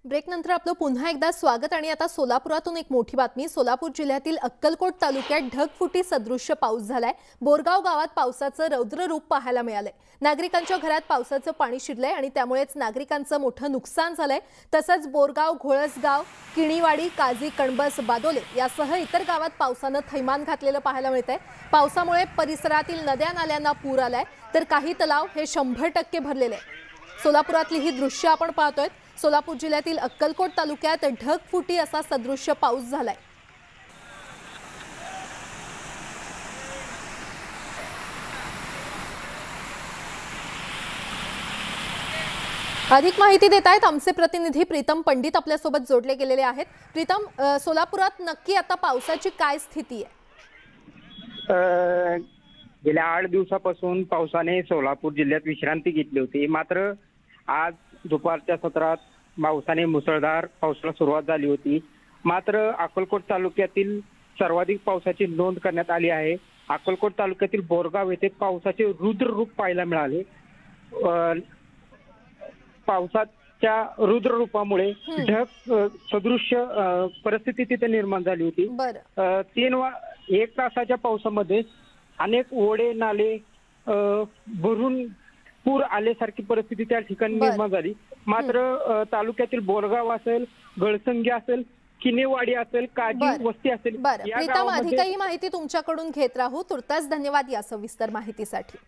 Break नंतर आपलं पुन्हा एकदा स्वागत। आणि आता सोलापुरातून एक मोठी बातमी। सोलापूर जिल्ह्यातील अक्कलकोट तालुक्यात ढगफुटी सदृश्य पाऊस झालाय। बोरगाव गावात पावसाचं रौद्र रूप पाहायला मिळालंय। नागरिकांच्या घरात पावसाचं पाणी शिरलंय आणि त्यामुळेच नागरिकांचं मोठं नुकसान झालंय। तसंच बोरगाव, घोळसगाव, किणीवाडी, काजी, कणबस, बादोले यासह इतर गावात पावसानं थैमान घातलेलं पाहायला मिळतंय। पावसामुळे परिसरातील नद्या नाल्यांना पूर आलाय, तर काही तलाव हे 100% भरलेले आहेत। सोलापुरातली ही दृश्य आपण पाहतोय। सोलापूर जिल्ह्यातील अक्कलकोट तालुक्यात ढगफुटी असा सदृश्य पाऊस झालाय। अधिक माहिती देत आहेत आमचे प्रतिनिधी प्रीतम पंडित आपल्यासोबत जोडले गेलेले आहेत। प्रीतम, सोलापुरात नक्की आता पावसाची काय स्थिती आहे? गेल्या 8 दिवसापासून पावसाने सोलापूर जिल्ह्यात विश्रांती घेतली होती। मात्र आज दुपारच्या सत्रात पावसाने मुसळधार पावसाला सुरुवात झाली होती। मात्र अक्कलकोट तालुक्यातील सर्वाधिक पावसाची नोंद करण्यात आली आहे। अक्कलकोट तालुक्यातील बोरगाव येथे पावसाचे रुद्र रूप पाहायला मिळाले। पावसाच्या रुद्र रूपामुळे ढग सदृश्य परिस्थिती तिथे निर्माण झाली होती। 1 तासाच्या पावसामध्ये अनेक ओढे नाले भरून पूर आल्यासारखी परिस्थिती त्या ठिकाणी निर्माण झाली। मात्र तालुक्यातील बोरगाव असेल, गळसंगी असेल, किनेवाडी असेल, काजी वस्ती असेल, प्रीतम, अधिकही माहिती तुमच्याकडून घेत राहू। तुर्तास धन्यवाद या सविस्तर माहितीसाठी।